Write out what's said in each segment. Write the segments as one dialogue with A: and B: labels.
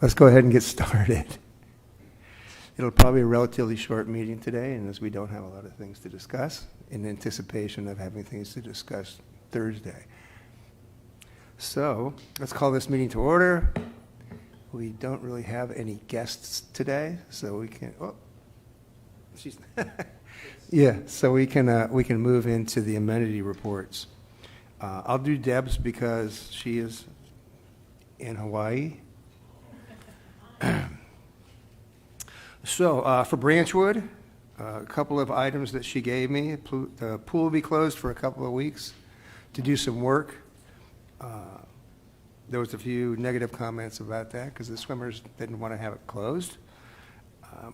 A: Let's go ahead and get started. It'll probably be a relatively short meeting today, and as we don't have a lot of things to discuss, in anticipation of having things to discuss Thursday. So let's call this meeting to order. We don't really have any guests today, so we can. Oh, she's. Yeah, so we can move into the amenity reports. I'll do Deb's because she is in Hawaii. So for Branchwood, a couple of items that she gave me. The pool will be closed for a couple of weeks to do some work. There was a few negative comments about that because the swimmers didn't want to have it closed.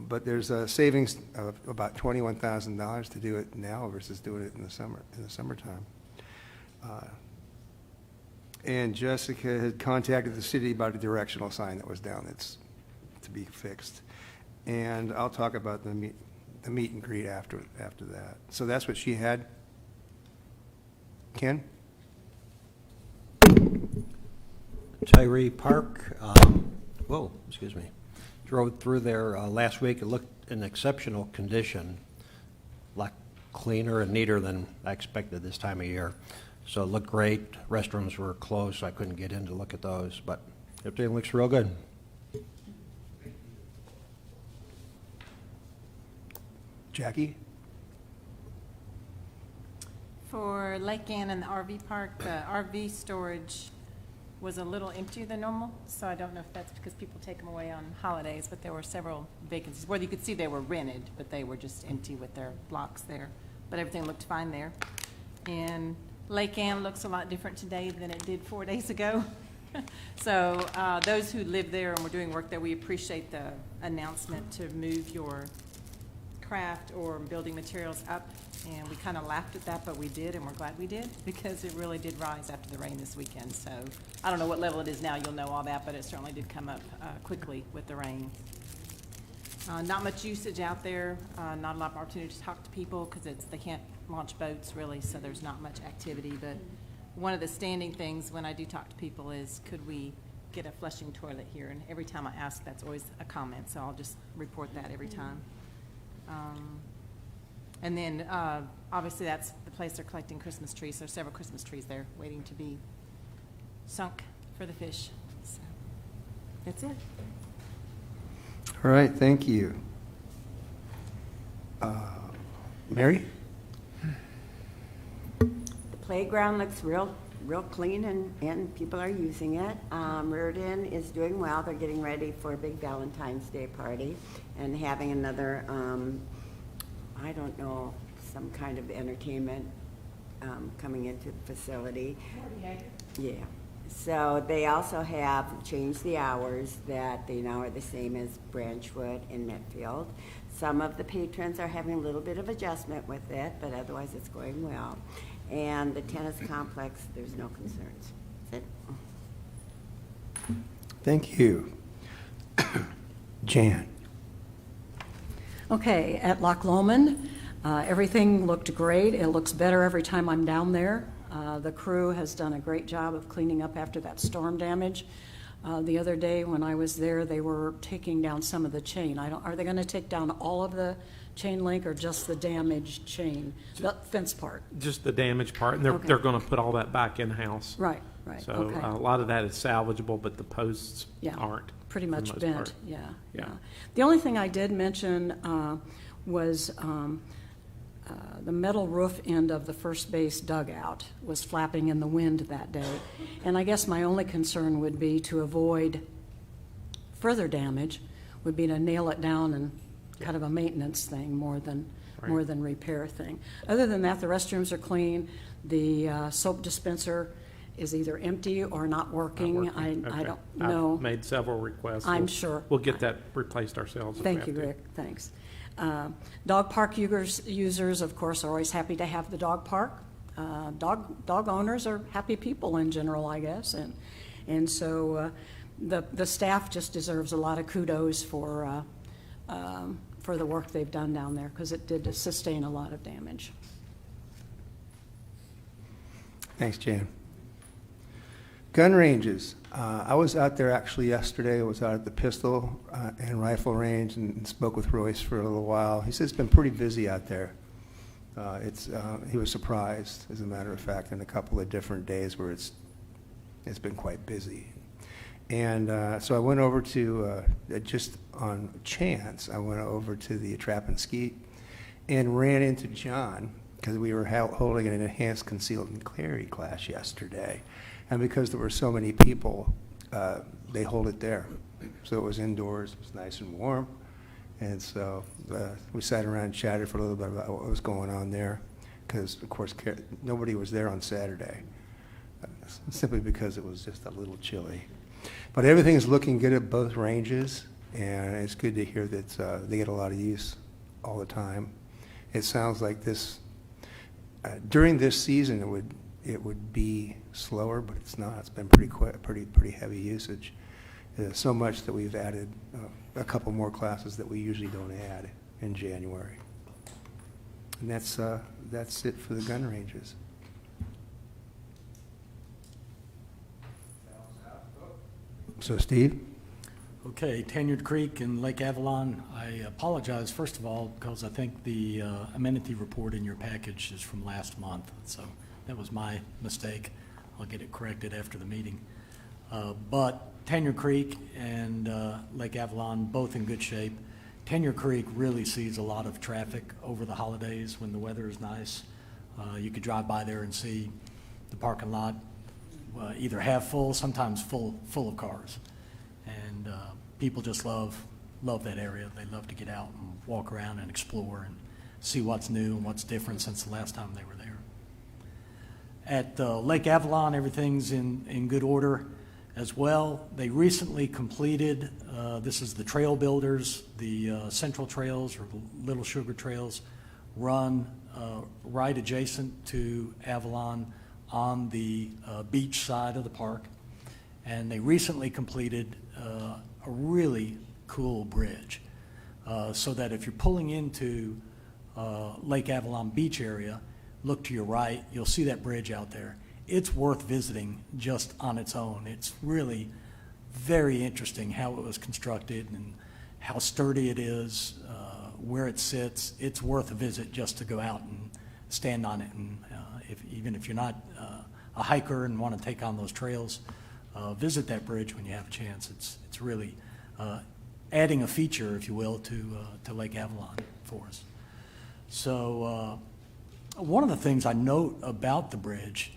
A: But there's a savings of about $21,000 to do it now versus doing it in the summertime. And Jessica had contacted the city about a directional sign that was down that's to be fixed. And I'll talk about the meet and greet after that. So that's what she had. Ken?
B: Tyree Park, excuse me. Drove through there last week. It looked in exceptional condition, a lot cleaner and neater than I expected this time of year. So it looked great. Restrooms were closed, so I couldn't get in to look at those, but everything looks real good.
A: Jackie?
C: For Lake Ann and the RV park, the RV storage was a little emptier than normal, so I don't know if that's because people take them away on holidays, but there were several vacancies. Well, you could see they were rented, but they were just empty with their blocks there. But everything looked fine there. And Lake Ann looks a lot different today than it did 4 days ago. So those who live there and were doing work there, we appreciate the announcement to move your craft or building materials up, and we kind of laughed at that, but we did, and we're glad we did because it really did rise after the rain this weekend. So I don't know what level it is now, you'll know all that, but it certainly did come up quickly with the rain. Not much usage out there, not a lot of opportunity to talk to people because they can't launch boats really, so there's not much activity. But one of the standing things when I do talk to people is, could we get a flushing toilet here? And every time I ask, that's always a comment, so I'll just report that every time. And then obviously that's the place they're collecting Christmas trees. There's several Christmas trees there waiting to be sunk for the fish. So that's it.
A: All right, thank you. Mary?
D: The playground looks real clean and people are using it. Reardon is doing well. They're getting ready for a big Valentine's Day party and having another, I don't know, some kind of entertainment coming into the facility. Yeah. So they also have changed the hours that they now are the same as Branchwood and Metfield. Some of the patrons are having a little bit of adjustment with it, but otherwise it's going well. And the tennis complex, there's no concerns. That's it.
A: Thank you. Jan?
E: Okay, at Loch Lomond, everything looked great. It looks better every time I'm down there. The crew has done a great job of cleaning up after that storm damage. The other day when I was there, they were taking down some of the chain. Are they going to take down all of the chain link or just the damaged chain, the fence part?
F: Just the damaged part, and they're going to put all that back in-house.
E: Right.
F: So
E: okay.
F: a lot of that is salvageable, but the posts aren't.
E: Pretty much
F: for the most
E: bent,
F: part.
E: yeah. The only thing I did mention was the metal roof end of the first base dugout was flapping in the wind that day. And I guess my only concern would be to avoid further damage, would be to nail it down and kind of a maintenance thing more than repair thing. Other than that, the restrooms are clean. The soap dispenser is either empty or not working.
F: Okay.
E: I don't know.
F: I've made several requests.
E: I'm sure.
F: We'll get that replaced ourselves. if we
E: Thank you,
F: have to.
E: Rick. Thanks. Dog park users, of course, are always happy to have the dog park. Dog owners are happy people in general, I guess, and so the staff just deserves a lot of kudos for the work they've done down there because it did sustain a lot of damage.
A: Thanks, Jan. Gun ranges. I was out there actually yesterday. I was out at the pistol and rifle range and spoke with Royce for a little while. He said it's been pretty busy out there. He was surprised, as a matter of fact, in a couple of different days where it's been quite busy. And so I went over to, just on chance, I went over to the Trap and Skeet and ran into John because we were holding an enhanced concealed and carry class yesterday. And because there were so many people, they hold it there. So it was indoors, it was nice and warm. And so we sat around and chatted for a little bit about what was going on there. Because, of course, nobody was there on Saturday, simply because it was just a little chilly. But everything is looking good at both ranges, and it's good to hear that they get a lot of use all the time. It sounds like this, during this season, it would be slower, but it's not. It's been pretty heavy usage. So much that we've added a couple more classes that we usually don't add in January. And that's it for the gun ranges. So, Steve?
G: Okay, Tenured Creek and Lake Avalon, I apologize, first of all, because I think the amenity report in your package is from last month, so that was my mistake. I'll get it corrected after the meeting. But Tenured Creek and Lake Avalon, both in good shape. Tenured Creek really sees a lot of traffic over the holidays when the weather is nice. You could drive by there and see the parking lot either half full, sometimes full of cars. And people just love that area. They love to get out and walk around and explore and see what's new and what's different since the last time they were there. At Lake Avalon, everything's in good order as well. They recently completed, this is the trail builders, the Central Trails or Little Sugar Trails run right adjacent to Avalon on the beach side of the park. And they recently completed a really cool bridge so that if you're pulling into Lake Avalon beach area, look to your right, you'll see that bridge out there. It's worth visiting just on its own. It's really very interesting how it was constructed and how sturdy it is, where it sits. It's worth a visit just to go out and stand on it. And even if you're not a hiker and want to take on those trails, visit that bridge when you have a chance. It's really adding a feature, if you will, to Lake Avalon for us. So one of the things I note about the bridge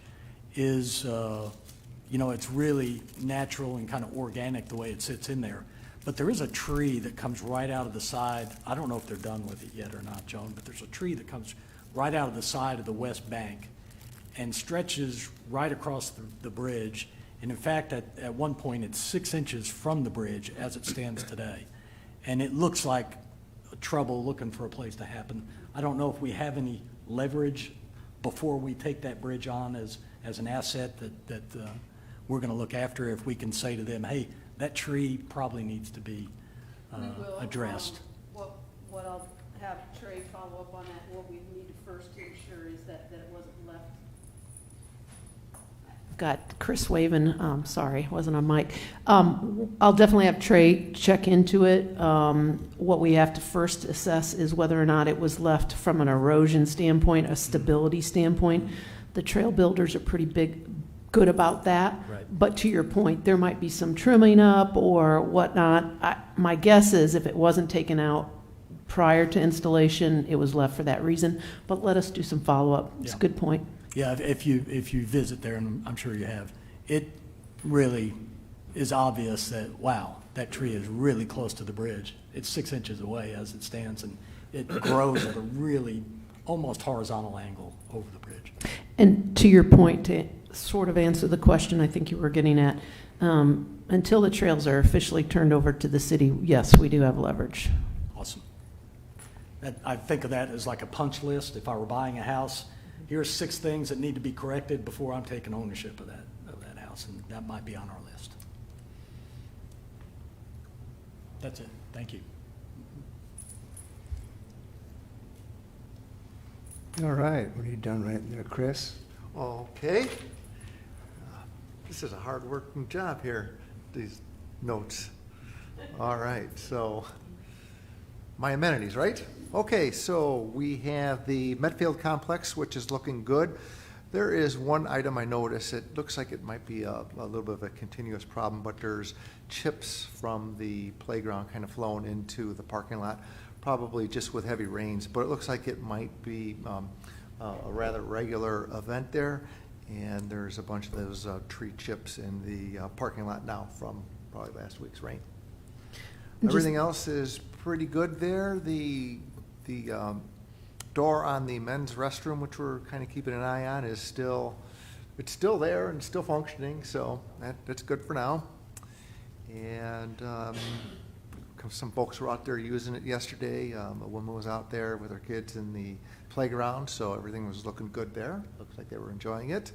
G: is, it's really natural and kind of organic the way it sits in there. But there is a tree that comes right out of the side. I don't know if they're done with it yet or not, Joan, but there's a tree that comes right out of the side of the west bank and stretches right across the bridge. And in fact, at one point, it's 6 inches from the bridge as it stands today. And it looks like trouble looking for a place to happen. I don't know if we have any leverage before we take that bridge on as an asset that we're going to look after, if we can say to them, hey, that tree probably needs to be addressed.
H: What I'll have Trey follow up on that, what we need first to ensure is that it wasn't left. Got Chris Waven, sorry, wasn't on mic. I'll definitely have Trey check into it. What we have to first assess is whether or not it was left from an erosion standpoint, a stability standpoint. The trail builders are pretty good about that.
G: Right.
H: But to your point, there might be some trimming up or whatnot. My guess is if it wasn't taken out prior to installation, it was left for that reason. But let us do some follow-up. It's a good point.
G: Yeah, if you visit there, and I'm sure you have, it really is obvious that, wow, that tree is really close to the bridge. It's 6 inches away as it stands, and it grows at a really almost horizontal angle over the bridge.
H: And to your point, to sort of answer the question I think you were getting at, until the trails are officially turned over to the city, yes, we do have leverage.
G: Awesome. I think of that as like a punch list. If I were buying a house, here's 6 things that need to be corrected before I'm taking ownership of that house, and that might be on our list. That's it. Thank you.
A: All right, what are you done right there, Chris?
I: Okay. This is a hard-working job here, these notes. All right, so my amenities, right? Okay, so we have the Medfield Complex, which is looking good. There is one item I noticed, it looks like it might be a little bit of a continuous problem, but there's chips from the playground kind of flowing into the parking lot, probably just with heavy rains, but it looks like it might be a rather regular event there, and there's a bunch of those tree chips in the parking lot now from probably last week's rain. Everything else is pretty good there. The door on the men's restroom, which we're kind of keeping an eye on, is still there and still functioning, so that's good for now. And some folks were out there using it yesterday. A woman was out there with her kids in the playground, so everything was looking good there. Looks like they were enjoying it.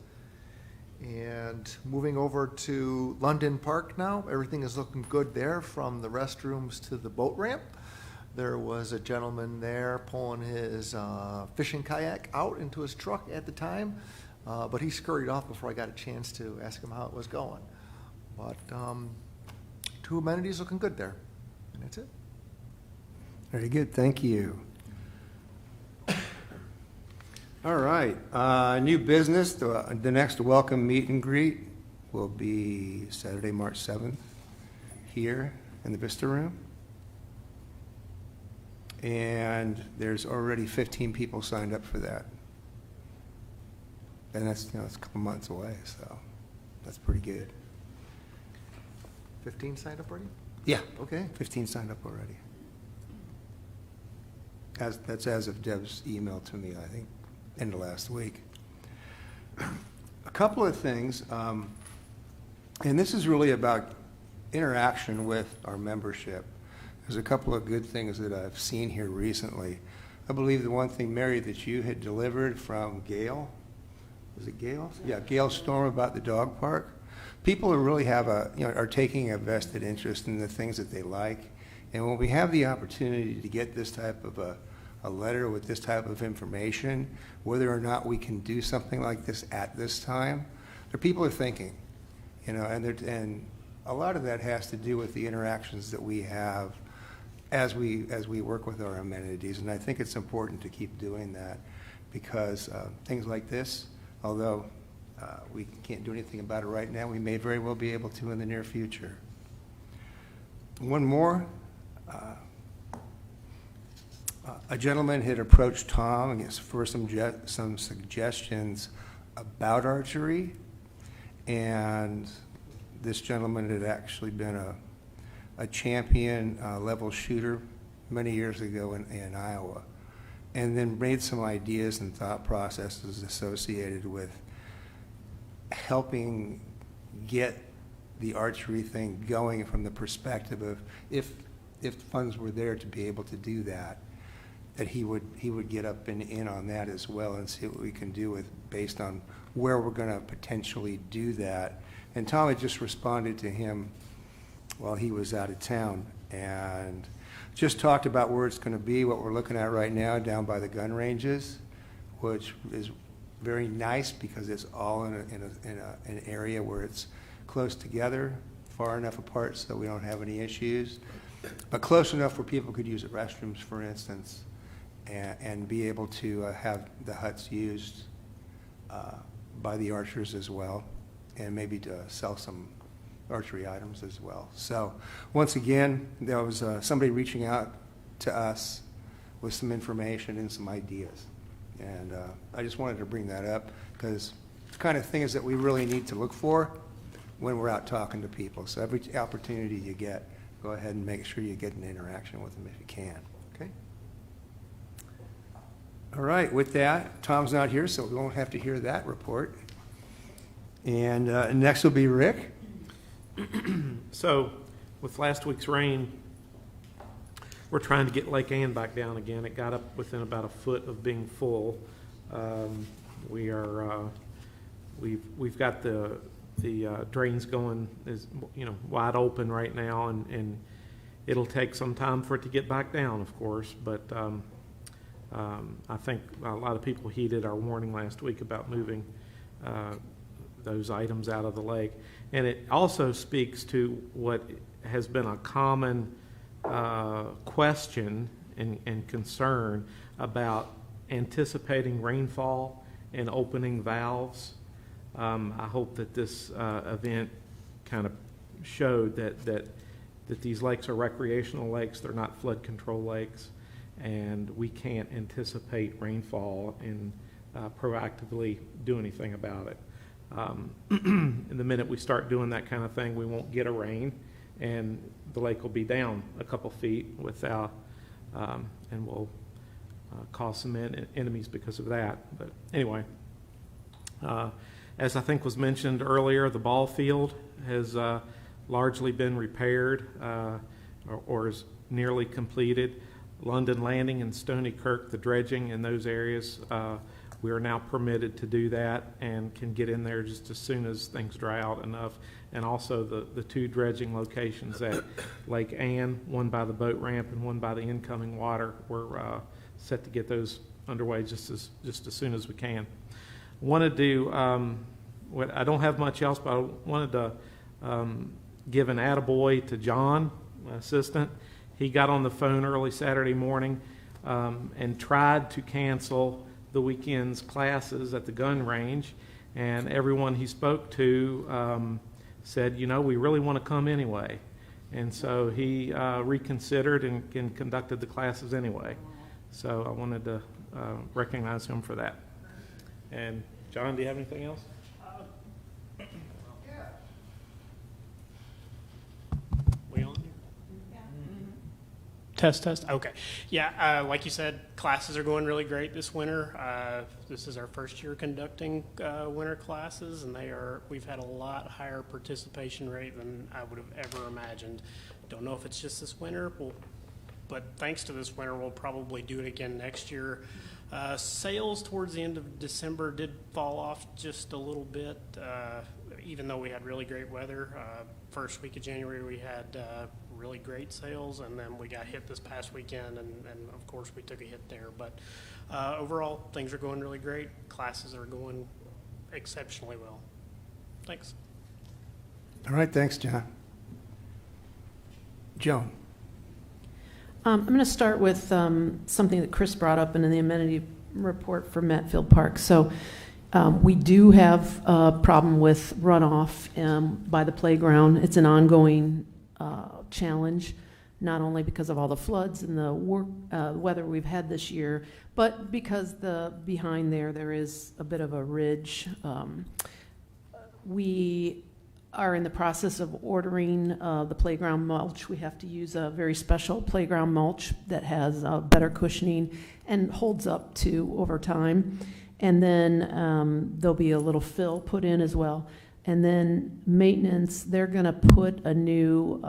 I: And moving over to London Park now, everything is looking good there, from the restrooms to the boat ramp. There was a gentleman there pulling his fishing kayak out into his truck at the time, but he scurried off before I got a chance to ask him how it was going. But two amenities looking good there, and that's it.
A: Very good, thank you. All right, new business, the next welcome meet and greet will be Saturday, March 7th, here in the Vista Room. And there's already 15 people signed up for that. And that's, it's a couple months away, so that's pretty good.
I: 15 signed up already?
A: Yeah,
I: Okay.
A: 15 signed up already. That's as of Deb's email to me, I think, end of last week. A couple of things, and this is really about interaction with our membership. There's a couple of good things that I've seen here recently. I believe the one thing, Mary, that you had delivered from Gail, was it Gail? Yeah, Gail Storm about the dog park. People really have are taking a vested interest in the things that they like. And when we have the opportunity to get this type of a letter with this type of information, whether or not we can do something like this at this time, the people are thinking, and a lot of that has to do with the interactions that we have as we work with our amenities. And I think it's important to keep doing that, because things like this, although we can't do anything about it right now, we may very well be able to in the near future. One more. A gentleman had approached Tom for some suggestions about archery, and this gentleman had actually been a champion level shooter many years ago in Iowa, and then made some ideas and thought processes associated with helping get the archery thing going from the perspective of if funds were there to be able to do that he would get up and in on that as well and see what we can do with based on where we're going to potentially do that. And Tom had just responded to him while he was out of town and just talked about where it's going to be, what we're looking at right now down by the gun ranges, which is very nice because it's all in an area where it's close together, far enough apart so we don't have any issues, but close enough where people could use the restrooms, for instance, and be able to have the huts used by the archers as well, and maybe to sell some archery items as well. So once again, there was somebody reaching out to us with some information and some ideas. And I just wanted to bring that up because it's the kind of things that we really need to look for when we're out talking to people. So every opportunity you get, go ahead and make sure you get an interaction with them if you can. Okay? All right, with that, Tom's not here, so we won't have to hear that report. And next will be Rick.
F: So, with last week's rain, we're trying to get Lake Ann back down again. It got up within about a foot of being full. We've got the drains going wide open right now, and it'll take some time for it to get back down, of course. But I think a lot of people heeded our warning last week about moving those items out of the lake. And it also speaks to what has been a common question and concern about anticipating rainfall and opening valves. I hope that this event kind of showed that these lakes are recreational lakes, they're not flood control lakes, and we can't anticipate rainfall and proactively do anything about it. In the minute we start doing that kind of thing, we won't get a rain, and the lake will be down a couple feet without, and will cause some enemies because of that. But anyway, as I think was mentioned earlier, the ball field has largely been repaired or is nearly completed. London Landing and Stony Kirk, the dredging in those areas, we are now permitted to do that and can get in there just as soon as things dry out enough. And also the two dredging locations at Lake Ann, one by the boat ramp and one by the incoming water, we're set to get those underway just as soon as we can. Wanted to, I don't have much else, but I wanted to give an attaboy to John, my assistant. He got on the phone early Saturday morning and tried to cancel the weekend's classes at the gun range, and everyone he spoke to said, you know, we really want to come anyway. And so he reconsidered and conducted the classes anyway. So I wanted to recognize him for that. And John, do you have anything else?
J: We on? Test. Okay. Yeah, like you said, classes are going really great this winter. This is our first year conducting winter classes, and we've had a lot higher participation rate than I would have ever imagined. Don't know if it's just this winter, but thanks to this winter, we'll probably do it again next year. Sales towards the end of December did fall off just a little bit, even though we had really great weather. First week of January, we had really great sales, and then we got hit this past weekend, and of course we took a hit there. But overall, things are going really great. Classes are going exceptionally well. Thanks.
A: All right, thanks, John. Joan.
H: I'm going to start with something that Chris brought up in the amenity report for Metfield Park. So we do have a problem with runoff by the playground. It's an ongoing challenge, not only because of all the floods and the weather we've had this year, but because behind there is a bit of a ridge. We are in the process of ordering the playground mulch. We have to use a very special playground mulch that has better cushioning and holds up to over time. And then there'll be a little fill put in as well. And then maintenance, they're going to put a new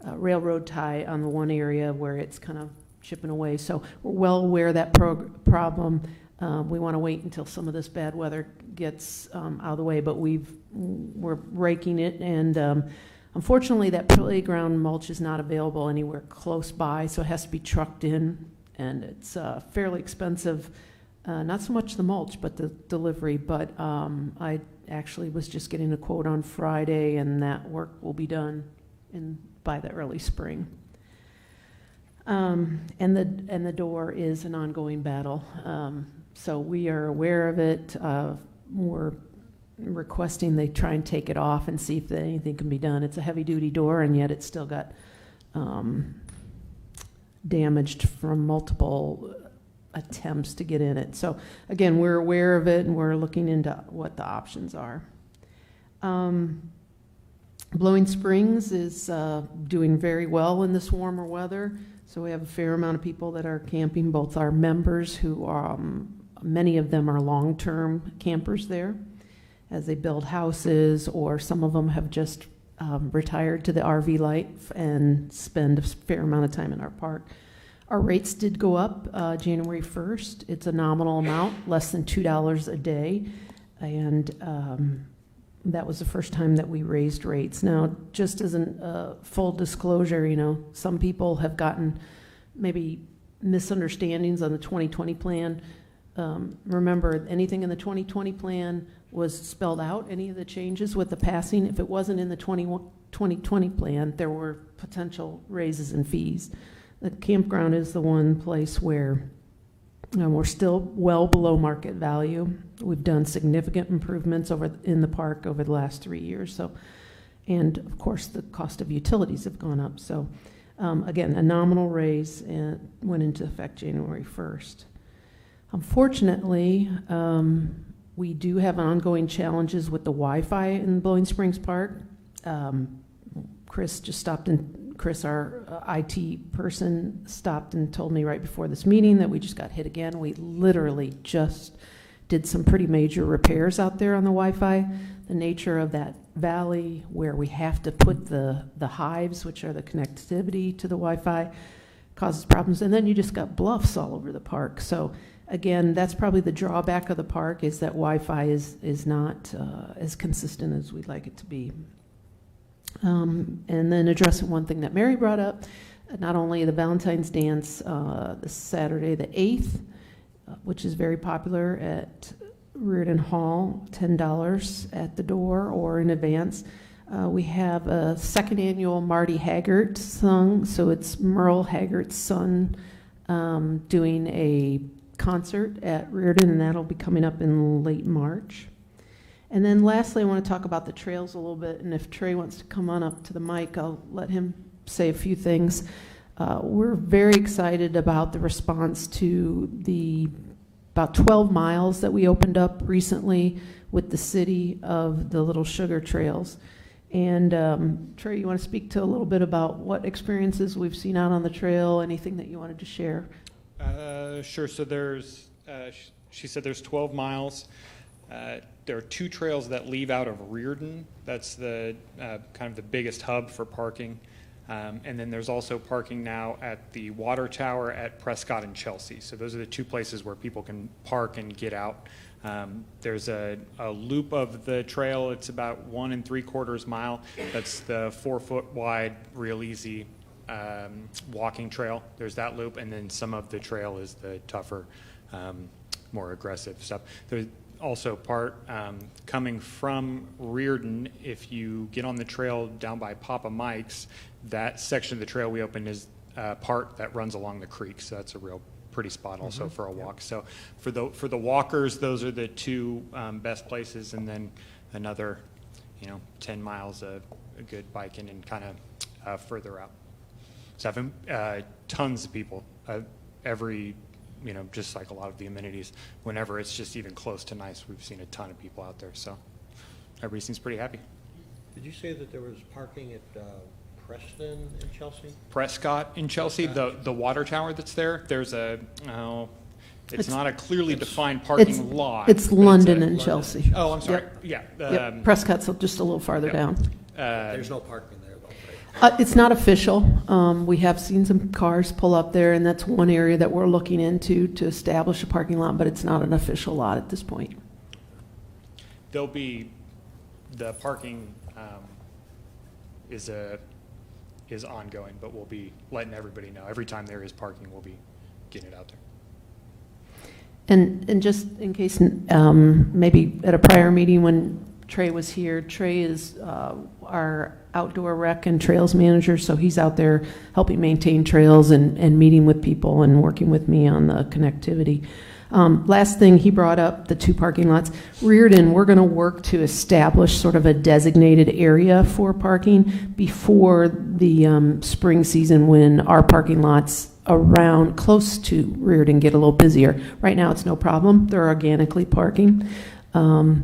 H: railroad tie on the one area where it's kind of chipping away. So we're well aware of that problem. We want to wait until some of this bad weather gets out of the way, but we're raking it, and unfortunately that playground mulch is not available anywhere close by, so it has to be trucked in, and it's fairly expensive. Not so much the mulch, but the delivery. But I actually was just getting a quote on Friday, and that work will be done by the early spring. And the door is an ongoing battle. So we are aware of it. We're requesting they try and take it off and see if anything can be done. It's a heavy-duty door, and yet it's still got damaged from multiple attempts to get in it. So again, we're aware of it, and we're looking into what the options are. Blowing Springs is doing very well in this warmer weather. So we have a fair amount of people that are camping, both our members who are, many of them are long-term campers there as they build houses, or some of them have just retired to the RV life and spend a fair amount of time in our park. Our rates did go up January 1st. It's a nominal amount, less than $2 a day, and that was the first time that we raised rates. Now, just as a full disclosure, some people have gotten maybe misunderstandings on the 2020 plan. Remember, anything in the 2020 plan was spelled out, any of the changes with the passing. If it wasn't in the 2020 plan, there were potential raises in fees. The campground is the one place where we're still well below market value. We've done significant improvements in the park over the last 3 years. So, and of course, the cost of utilities have gone up. So, again, a nominal raise went into effect January 1st. Unfortunately, we do have ongoing challenges with the Wi-Fi in Blowing Springs Park. Chris, our IT person, stopped and told me right before this meeting that we just got hit again. We literally just did some pretty major repairs out there on the Wi-Fi. The nature of that valley where we have to put the hives, which are the connectivity to the Wi-Fi, causes problems. And then you just got bluffs all over the park. So again, that's probably the drawback of the park, is that Wi-Fi is not as consistent as we'd like it to be. And then addressing one thing that Mary brought up, not only the Valentine's Dance this Saturday the 8th, which is very popular at Reardon Hall, $10 at the door or in advance. We have a second annual Marty Haggart sung, so it's Merle Haggart's son doing a concert at Reardon, and that'll be coming up in late March. And then lastly, I want to talk about the trails a little bit, and if Trey wants to come on up to the mic, I'll let him say a few things. We're very excited about the response to the about 12 miles that we opened up recently with the city of the Little Sugar Trails. And Trey, you want to speak to a little bit about what experiences we've seen out on the trail, anything that you wanted to share?
K: Sure. So there's, she said there's 12 miles. There are 2 trails that leave out of Reardon. That's the kind of the biggest hub for parking. And then there's also parking now at the water tower at Prescott and Chelsea. So those are the 2 places where people can park and get out. There's a loop of the trail. It's about 1 3/4 mile. That's the 4-foot wide, real easy walking trail. There's that loop, and then some of the trail is the tougher, more aggressive stuff. There's also part coming from Reardon. If you get on the trail down by Papa Mike's, that section of the trail we opened is part that runs along the creek. So that's a real pretty spot also for a walk. So for the walkers, those are the 2 best places, and then another 10 miles of a good biking and kind of further out. So having tons of people every just like a lot of the amenities, whenever it's just even close to nice, we've seen a ton of people out there. So everybody seems pretty happy.
B: Did you say that there was parking at Preston in Chelsea?
K: Prescott in Chelsea, the water tower that's there, there's it's not a clearly defined parking lot.
H: It's London and Chelsea.
K: Oh, I'm sorry.
H: Yep.
K: Yeah.
H: Yep. Prescott's just a little farther down.
B: There's no parking there, though, right?
H: It's not official. We have seen some cars pull up there, and that's one area that we're looking into to establish a parking lot, but it's not an official lot at this point.
K: There'll be the parking is ongoing, but we'll be letting everybody know. Every time there is parking, we'll be getting it out there.
H: And just in case, maybe at a prior meeting when Trey was here, Trey is our outdoor rec and trails manager, so he's out there helping maintain trails and meeting with people and working with me on the connectivity. Last thing, he brought up the 2 parking lots. Reardon, we're going to work to establish sort of a designated area for parking before the spring season, when our parking lots around close to Reardon get a little busier. Right now it's no problem. They're organically parking. And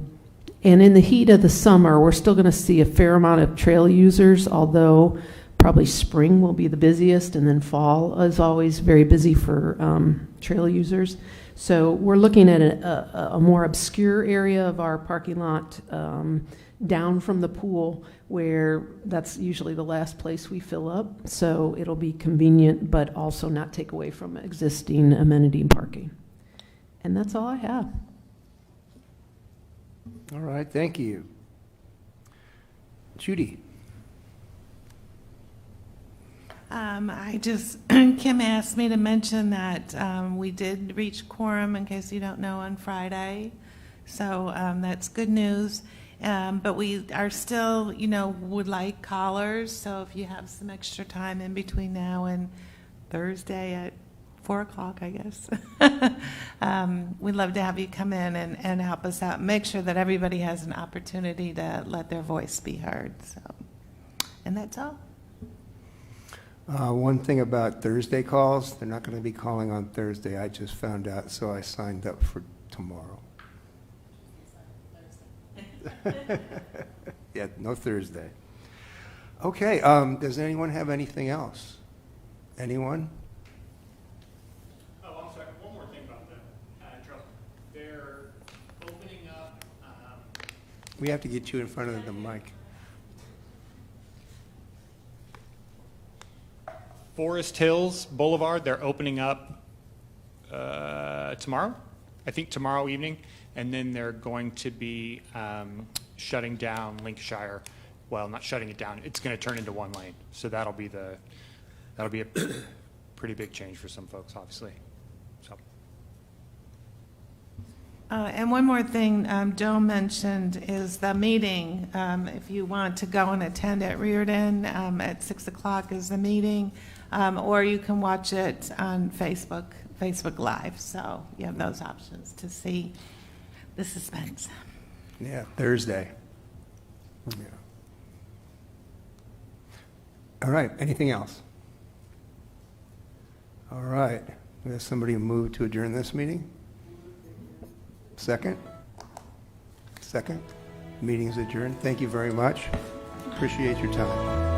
H: in the heat of the summer, we're still going to see a fair amount of trail users, although probably spring will be the busiest, and then fall is always very busy for trail users. So we're looking at a more obscure area of our parking lot down from the pool, where that's usually the last place we fill up. So it'll be convenient, but also not take away from existing amenity parking. And that's all I have.
A: All right, thank you. Judy?
L: Kim asked me to mention that we did reach quorum, in case you don't know, on Friday. So that's good news. But we are still, would like callers. So if you have some extra time in between now and Thursday at 4 o'clock, I guess, we'd love to have you come in and help us out. Make sure that everybody has an opportunity to let their voice be heard. So, and that's all.
A: One thing about Thursday calls, they're not going to be calling on Thursday. I just found out, so I signed up for tomorrow. Yeah, no Thursday. Okay, does anyone have anything else? Anyone?
K: Oh, I'm sorry. One more thing about the trail. They're opening up.
A: We have to get you in front of the mic.
K: Forest Hills Boulevard, they're opening up tomorrow, I think tomorrow evening, and then they're going to be shutting down Lincolnshire. Well, not shutting it down. It's going to turn into one lane, so that'll be a pretty big change for some folks, obviously. So.
L: And one more thing Joe mentioned is the meeting. If you want to go and attend at Reardon, at 6 o'clock is the meeting, or you can watch it on Facebook Live. So you have those options to see the suspense.
A: Yeah, Thursday. Yeah. All right, anything else? All right, we have somebody move to adjourn this meeting? Second? Second? Meeting is adjourned. Thank you very much. Appreciate your time.